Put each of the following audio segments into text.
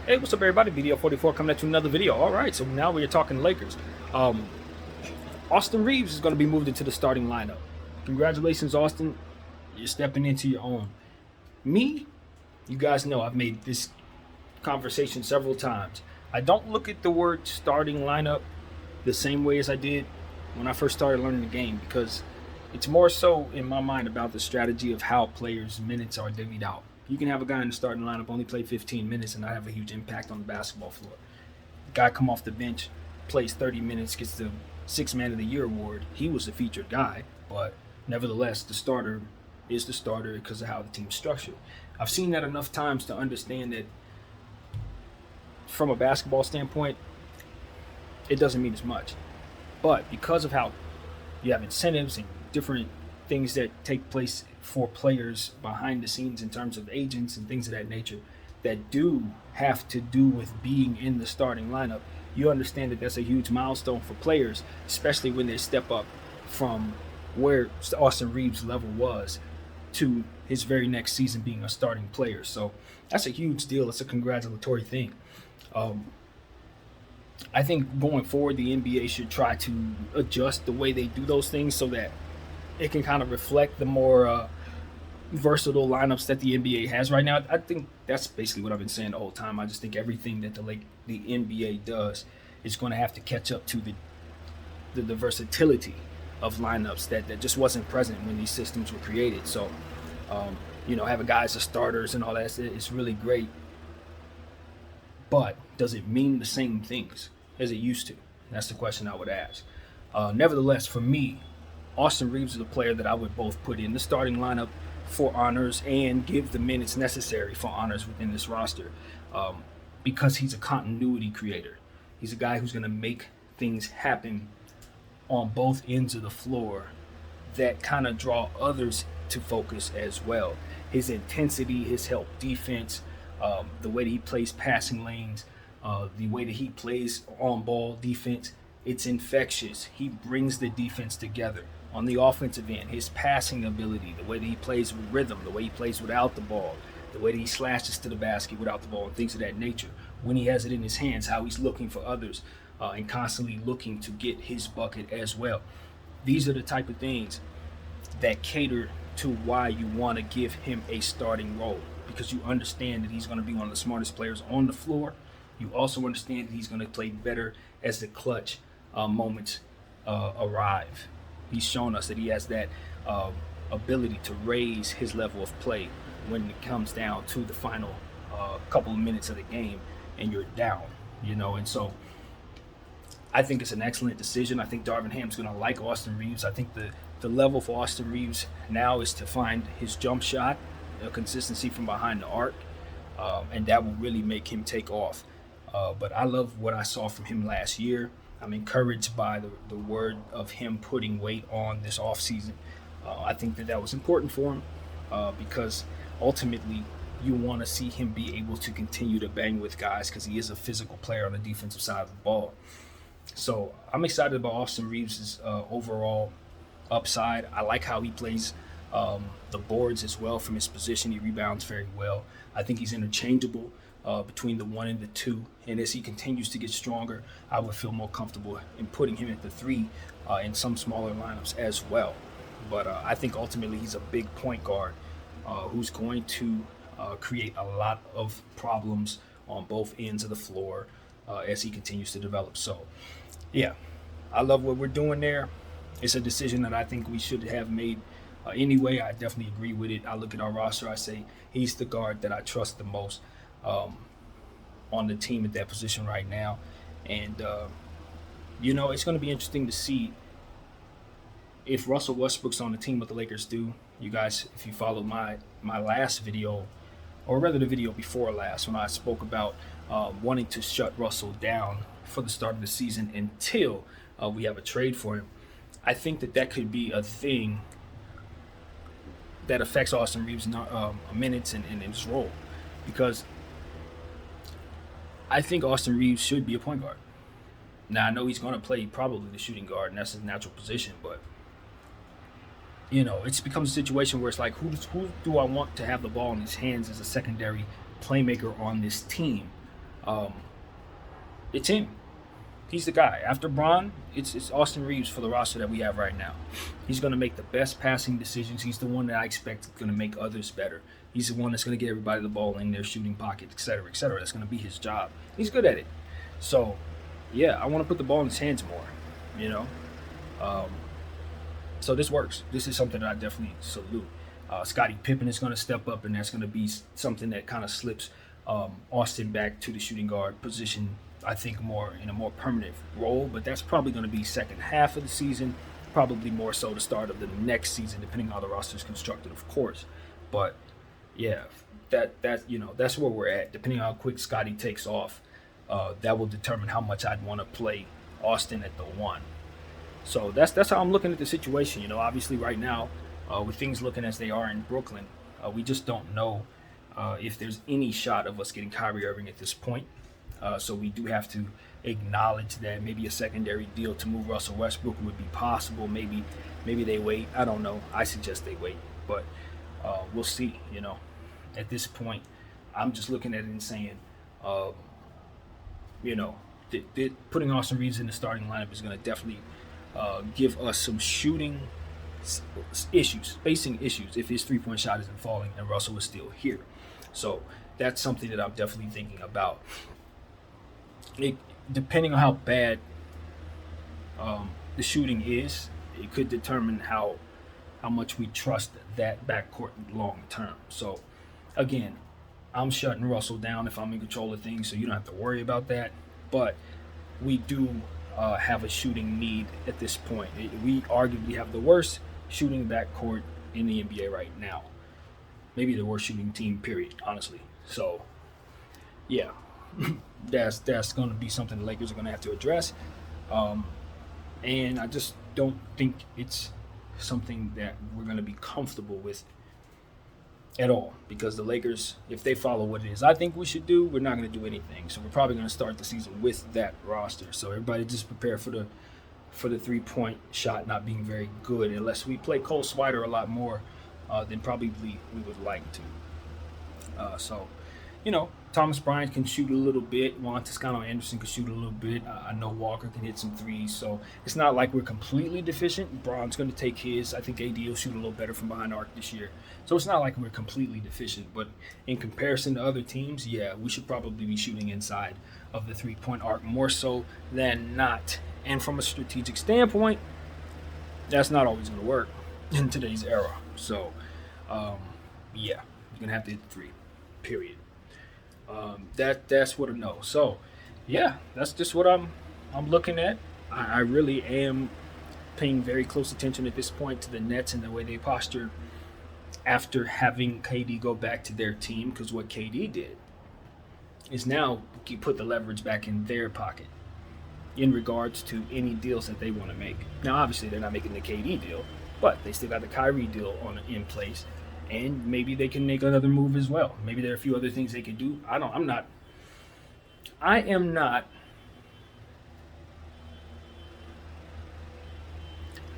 Hey, what's up, everybody? Video 44 coming at you another video. All right, so now we're talking Lakers. Austin Reaves is going to be moved into the starting lineup. Congratulations, Austin. You're stepping into your own. Me, you guys know I've made this conversation several times. I don't look at the word starting lineup the same way as I did when I first started learning the game because it's more so in my mind about the strategy of how players' minutes are divvied out. You can have a guy in the starting lineup only play 15 minutes and not have a huge impact on the basketball floor. The guy come off the bench, plays 30 minutes, gets the Six Man of the Year award. He was the featured guy, but nevertheless, the starter is the starter because of how the team's structured. I've seen that enough times to understand that from a basketball standpoint, it doesn't mean as much. But because of how you have incentives and different things that take place for players behind the scenes in terms of agents and things of that nature that do have to do with being in the starting lineup, you understand that that's a huge milestone for players, especially when they step up from where Austin Reaves' level was to his very next season being a starting player. So that's a huge deal. It's a congratulatory thing. I think going forward, the NBA should try to adjust the way they do those things so that it can kind of reflect the more versatile lineups that the NBA has right now. I think that's basically what I've been saying the whole time. I just think everything that the NBA does is going to have to catch up to the versatility of lineups that just wasn't present when these systems were created. So, having guys as starters and all that, it's really great. But does it mean the same things as it used to? That's the question I would ask. Nevertheless, for me, Austin Reaves is a player that I would both put in the starting lineup for honors and give the minutes necessary for honors within this roster because he's a continuity creator. He's a guy who's going to make things happen on both ends of the floor that kind of draw others to focus as well. His intensity, his help defense, the way that he plays passing lanes, the way that he plays on ball defense, it's infectious. He brings the defense together. On the offensive end, his passing ability, the way that he plays with rhythm, the way he plays without the ball, the way that he slashes to the basket without the ball, and things of that nature. When he has it in his hands, how he's looking for others and constantly looking to get his bucket as well. These are the type of things that cater to why you want to give him a starting role, because you understand that he's going to be one of the smartest players on the floor. You also understand that he's going to play better as the clutch moments arrive. He's shown us that he has that ability to raise his level of play when it comes down to the final couple of minutes of the game and you're down, and so I think it's an excellent decision. I think Darvin Ham's going to like Austin Reaves. I think the level for Austin Reaves now is to find his jump shot, consistency from behind the arc, and that will really make him take off. But I love what I saw from him last year. I'm encouraged by the word of him putting weight on this offseason. I think that was important for him because ultimately you want to see him be able to continue to bang with guys because he is a physical player on the defensive side of the ball. So I'm excited about Austin Reaves' overall upside. I like how he plays the boards as well from his position. He rebounds very well. I think he's interchangeable between the 1 and the 2, and as he continues to get stronger, I would feel more comfortable in putting him at the 3 in some smaller lineups as well. But I think ultimately he's a big point guard who's going to create a lot of problems on both ends of the floor as he continues to develop. So, yeah, I love what we're doing there. It's a decision that I think we should have made anyway. I definitely agree with it. I look at our roster, I say he's the guard that I trust the most on the team at that position right now. And, it's going to be interesting to see if Russell Westbrook's on the team, what the Lakers do. You guys, if you followed my last video, or rather the video before last, when I spoke about wanting to shut Russell down for the start of the season until we have a trade for him, I think that could be a thing that affects Austin Reaves' minutes and his role, because I think Austin Reaves should be a point guard. Now, I know he's going to play probably the shooting guard, and that's his natural position, but it's become a situation where it's like, who do I want to have the ball in his hands as a secondary playmaker on this team? Um, it's him. He's the guy. After Braun, it's Austin Reaves for the roster that we have right now. He's going to make the best passing decisions. He's the one that I expect is going to make others better. He's the one that's going to get everybody the ball in their shooting pocket, et cetera, et cetera. That's going to be his job. He's good at it. So, yeah, I want to put the ball in his hands more, you know. Um, so this works. This is something that I definitely salute. Scottie Pippen is going to step up, and that's going to be something that kind of slips Austin back to the shooting guard position, I think, more in a more permanent role. But that's probably going to be second half of the season, probably more so the start of the next season, depending on how the roster is constructed, of course. But yeah, that's where we're at. Depending on how quick Scottie takes off, that will determine how much I'd want to play Austin at the one. So that's how I'm looking at the situation. Obviously right now, with things looking as they are in Brooklyn, we just don't know if there's any shot of us getting Kyrie Irving at this point. So we do have to acknowledge that maybe a secondary deal to move Russell Westbrook would be possible. Maybe they wait. I don't know. I suggest they wait, but we'll see. At this point, I'm just looking at it and saying, putting Austin Reaves in the starting lineup is going to definitely give us some shooting spacing issues if his three-point shot isn't falling and Russell is still here. So that's something that I'm definitely thinking about. Depending on how bad the shooting is, it could determine how much we trust that backcourt long term. So again, I'm shutting Russell down if I'm in control of things, so you don't have to worry about that. But we do have a shooting need at this point. We arguably have the worst shooting backcourt in the NBA right now. Maybe the worst shooting team, period, honestly. So, yeah, that's going to be something the Lakers are going to have to address. And I just don't think it's something that we're going to be comfortable with at all, because the Lakers, if they follow what it is I think we should do, we're not going to do anything. So we're probably going to start the season with that roster. So everybody just prepare for the three-point shot not being very good, unless we play Cole Swider a lot more than probably we would like to. So Thomas Bryant can shoot a little bit. Juan Toscano-Anderson can shoot a little bit. I know Walker can hit some threes. So it's not like we're completely deficient. Braun's going to take his. I think AD will shoot a little better from behind the arc this year. So it's not like we're completely deficient. But in comparison to other teams, yeah, we should probably be shooting inside of the three-point arc more so than not. And from a strategic standpoint, that's not always going to work in today's era. So, yeah, you're going to have to hit the three, period. That's what I know. So, yeah, that's just what I'm looking at. I really am paying very close attention at this point to the Nets and the way they posture after having KD go back to their team, because what KD did is now you put the leverage back in their pocket in regards to any deals that they want to make. Now, obviously, they're not making the KD deal, but they still got the Kyrie deal in place. And maybe they can make another move as well. Maybe there are a few other things they can do. I am not.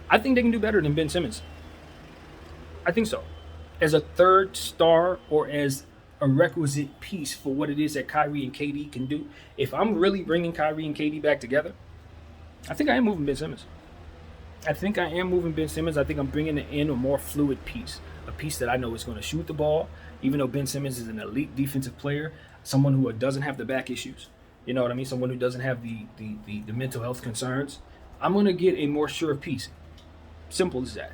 I think they can do better than Ben Simmons. I think so. As a third star or as a requisite piece for what it is that Kyrie and KD can do. If I'm really bringing Kyrie and KD back together, I think I am moving Ben Simmons. I think I'm bringing in a more fluid piece, a piece that I know is going to shoot the ball, even though Ben Simmons is an elite defensive player, someone who doesn't have the back issues. You know what I mean? Someone who doesn't have the mental health concerns. I'm going to get a more sure piece. Simple as that.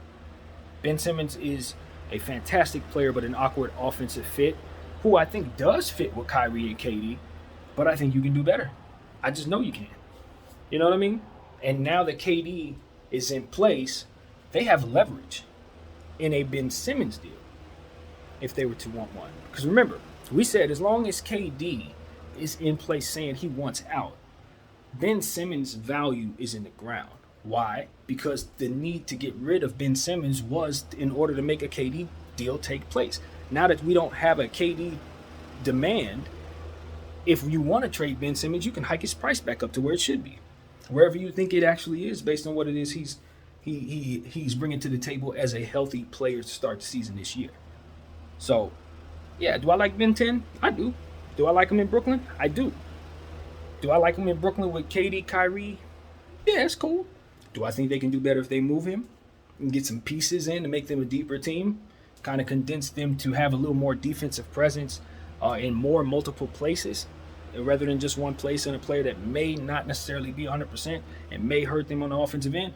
Ben Simmons is a fantastic player, but an awkward offensive fit, who I think does fit with Kyrie and KD, but I think you can do better. I just know you can. You know what I mean? And now that KD is in place, they have leverage in a Ben Simmons deal if they were to want one. Because remember, we said as long as KD is in place saying he wants out, Ben Simmons' value is in the ground. Why? Because the need to get rid of Ben Simmons was in order to make a KD deal take place. Now that we don't have a KD demand, if you want to trade Ben Simmons, you can hike his price back up to where it should be, wherever you think it actually is, based on what it is he's bringing to the table as a healthy player to start the season this year. So, yeah, do I like Ben 10? I do. Do I like him in Brooklyn? I do. Do I like him in Brooklyn with KD, Kyrie? Yeah, it's cool. Do I think they can do better if they move him and get some pieces in to make them a deeper team? Kind of condense them to have a little more defensive presence in more multiple places rather than just one place and a player that may not necessarily be 100% and may hurt them on the offensive end.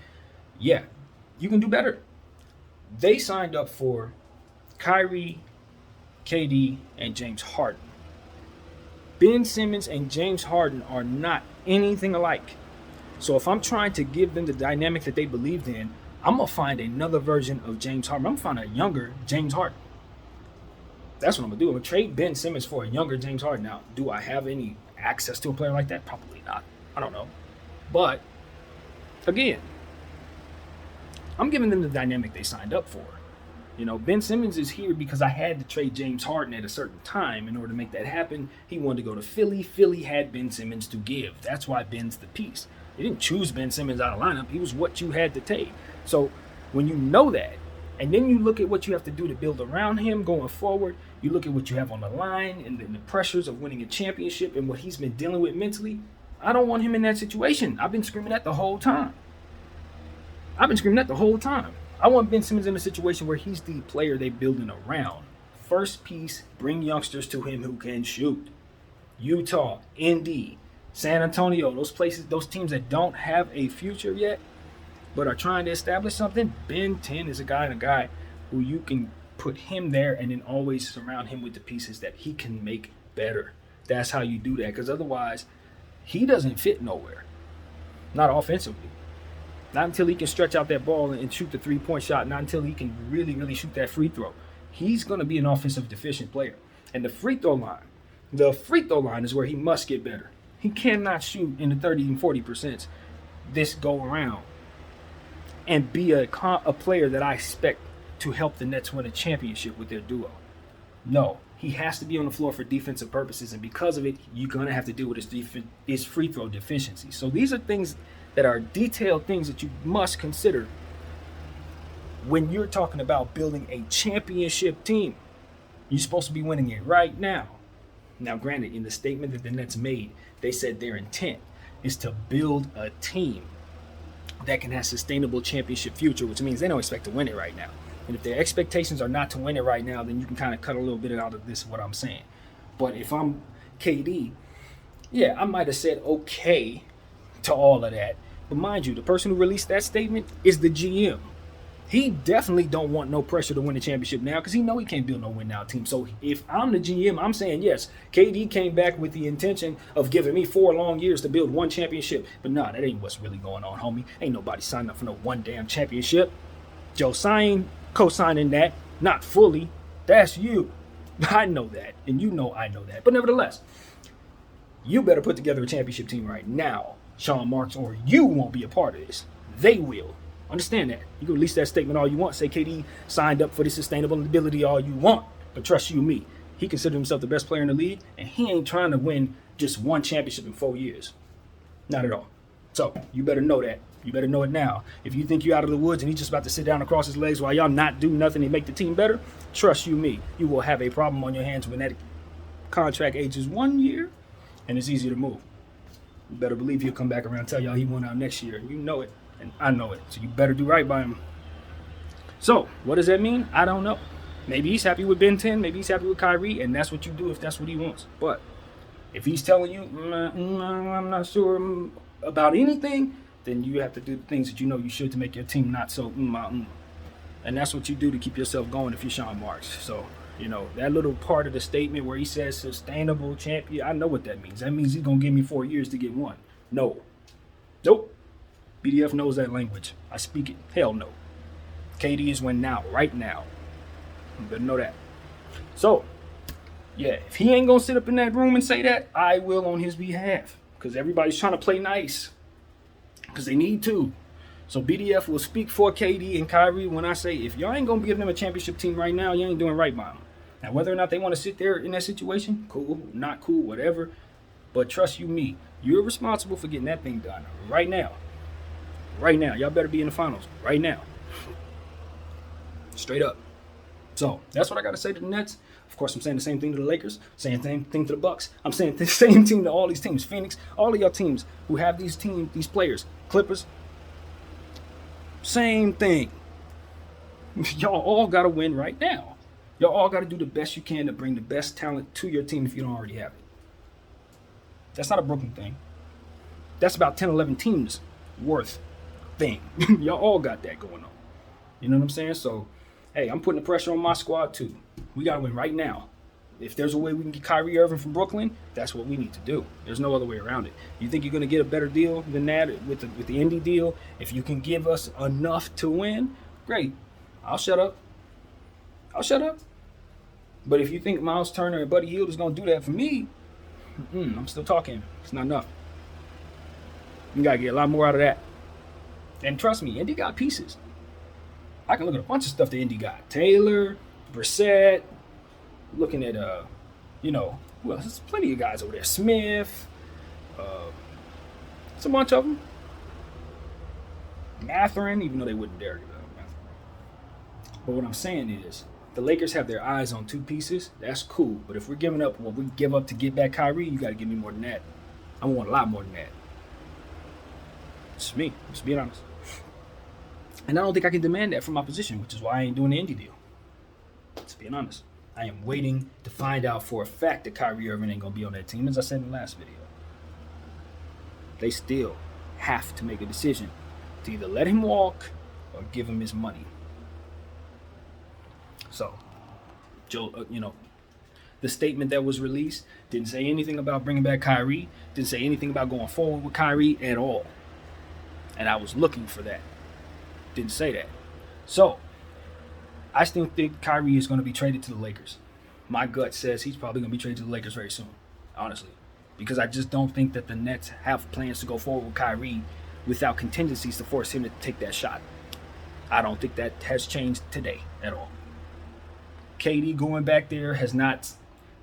Yeah, you can do better. They signed up for Kyrie, KD, and James Harden. Ben Simmons and James Harden are not anything alike. So if I'm trying to give them the dynamic that they believed in, I'm going to find another version of James Harden. I'm going to find a younger James Harden. That's what I'm going to do. I'm going to trade Ben Simmons for a younger James Harden. Now, do I have any access to a player like that? Probably not. I don't know. But, again, I'm giving them the dynamic they signed up for. You know, Ben Simmons is here because I had to trade James Harden at a certain time in order to make that happen. He wanted to go to Philly. Philly had Ben Simmons to give. That's why Ben's the piece. You didn't choose Ben Simmons out of lineup. He was what you had to take. So when you know that, and then you look at what you have to do to build around him going forward, you look at what you have on the line and the pressures of winning a championship and what he's been dealing with mentally, I don't want him in that situation. I've been screaming that the whole time. I want Ben Simmons in a situation where he's the player they're building around. First piece, bring youngsters to him who can shoot. Utah, Indy, San Antonio, those places, those teams that don't have a future yet, but are trying to establish something. Ben 10 is a guy who you can put him there and then always surround him with the pieces that he can make better. That's how you do that, because otherwise, he doesn't fit nowhere. Not offensively. Not until he can stretch out that ball and shoot the three-point shot. Not until he can really, really shoot that free throw. He's going to be an offensive deficient player. And the free throw line is where he must get better. He cannot shoot in the 30 and 40% this go around and be a player that I expect to help the Nets win a championship with their duo. No, he has to be on the floor for defensive purposes, and because of it, you're going to have to deal with his free throw deficiency. So these are things that are detailed things that you must consider when you're talking about building a championship team. You're supposed to be winning it right now. Now, granted, in the statement that the Nets made, they said their intent is to build a team that can have sustainable championship future, which means they don't expect to win it right now. And if their expectations are not to win it right now, then you can kind of cut a little bit out of this, what I'm saying. But if I'm KD, yeah, I might have said okay to all of that. But mind you, the person who released that statement is the GM. He definitely don't want no pressure to win the championship now because he know he can't build no win-now team. So if I'm the GM, I'm saying, yes, KD came back with the intention of giving me 4 long years to build one championship. But nah, that ain't what's really going on, homie. Ain't nobody signed up for no one damn championship. Joe Sign co-signing that, not fully. That's you. I know that, and you know I know that. But nevertheless, you better put together a championship team right now, Sean Marks, or you won't be a part of this. They will. Understand that. You can release that statement all you want. Say KD signed up for the sustainability all you want. But trust you me, he considers himself the best player in the league, and he ain't trying to win just one championship in 4 years. Not at all. So you better know that. You better know it now. If you think you're out of the woods and he's just about to sit down and cross his legs while y'all not do nothing to make the team better, trust you me, you will have a problem on your hands when that contract ages 1 year and it's easy to move. You better believe he'll come back around and tell y'all he won out next year. You know it. And I know it. So you better do right by him. So, what does that mean? I don't know. Maybe he's happy with Ben 10. Maybe he's happy with Kyrie. And that's what you do if that's what he wants. But if he's telling you, I'm not sure about anything, then you have to do the things that you know you should to make your team not so And that's what you do to keep yourself going if you're Sean Marks. So, you know, that little part of the statement where he says sustainable champion, I know what that means. That means he's going to give me 4 years to get one. No. Nope. BDF knows that language. I speak it. Hell no. KD is win now, right now. You better know that. So, yeah, if he ain't going to sit up in that room and say that, I will on his behalf. Because everybody's trying to play nice. Because they need to. So BDF will speak for KD and Kyrie when I say, if y'all ain't going to give them a championship team right now, you ain't doing right by them. Now, whether or not they want to sit there in that situation, cool, not cool, whatever. But trust you me, you're responsible for getting that thing done right now. Right now. Y'all better be in the finals right now. Straight up. So that's what I got to say to the Nets. Of course, I'm saying the same thing to the Lakers, saying the same thing to the Bucks. I'm saying the same thing to all these teams. Phoenix, all of y'all teams who have these players, Clippers, same thing. Y'all all got to win right now. Y'all all got to do the best you can to bring the best talent to your team if you don't already have it. That's not a Brooklyn thing. That's about 10, 11 teams worth thing. Y'all all got that going on. You know what I'm saying? So, hey, I'm putting the pressure on my squad too. We got to win right now. If there's a way we can get Kyrie Irving from Brooklyn, that's what we need to do. There's no other way around it. You think you're going to get a better deal than that with the Indy deal? If you can give us enough to win, great. I'll shut up. But if you think Miles Turner and Buddy Hield is going to do that for me, I'm still talking. It's not enough. You got to get a lot more out of that. And trust me, Indy got pieces. I can look at a bunch of stuff that Indy got. Taylor, Brissett, looking at, well, there's plenty of guys over there. Smith, it's a bunch of them. Matherin, even though they wouldn't dare do that. But what I'm saying is, the Lakers have their eyes on two pieces. That's cool. But if we're giving up what we give up to get back Kyrie, you got to give me more than that. I want a lot more than that. It's me. Just being honest. And I don't think I can demand that from my position, which is why I ain't doing the Indy deal. Just being honest. I am waiting to find out for a fact that Kyrie Irving ain't going to be on that team, as I said in the last video. They still have to make a decision to either let him walk or give him his money. So, Joe, the statement that was released didn't say anything about bringing back Kyrie, didn't say anything about going forward with Kyrie at all. And I was looking for that. Didn't say that. So, I still think Kyrie is going to be traded to the Lakers. My gut says he's probably going to be traded to the Lakers very soon, honestly. Because I just don't think that the Nets have plans to go forward with Kyrie without contingencies to force him to take that shot. I don't think that has changed today at all. KD going back there has not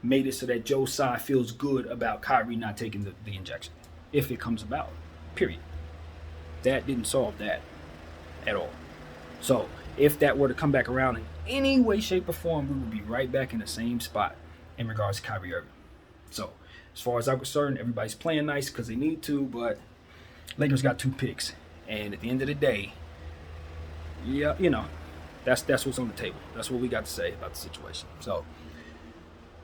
made it so that Joe Tsai feels good about Kyrie not taking the injection, if it comes about, period. That didn't solve that at all. So if that were to come back around in any way, shape, or form, we would be right back in the same spot in regards to Kyrie Irving. So as far as I'm concerned, everybody's playing nice because they need to, but Lakers got 2 picks. And at the end of the day, yeah, that's what's on the table. That's what we got to say about the situation. So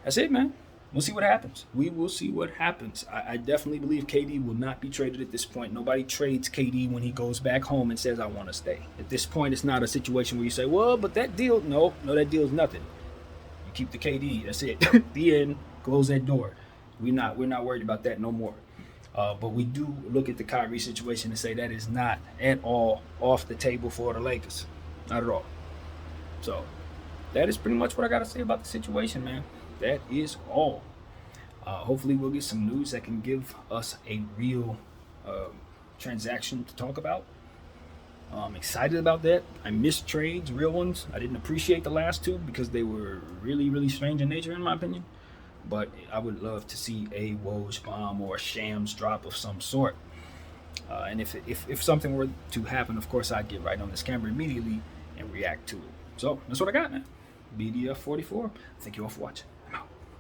that's it, man. We'll see what happens. We will see what happens. I definitely believe KD will not be traded at this point. Nobody trades KD when he goes back home and says, I want to stay. At this point, it's not a situation where you say, well, but that deal, no, that deal's nothing. You keep the KD. That's it. The end. Close that door. We're not worried about that no more. But we do look at the Kyrie situation and say that is not at all off the table for the Lakers. Not at all. So that is pretty much what I got to say about the situation, man. That is all. Hopefully we'll get some news that can give us a real transaction to talk about. I'm excited about that. I missed trades, real ones. I didn't appreciate the last 2 because they were really, really strange in nature, in my opinion. But I would love to see a Woj bomb or a Shams drop of some sort. And if something were to happen, of course, I'd get right on this camera immediately and react to it. So that's what I got, man. BDF44. Thank you all for watching.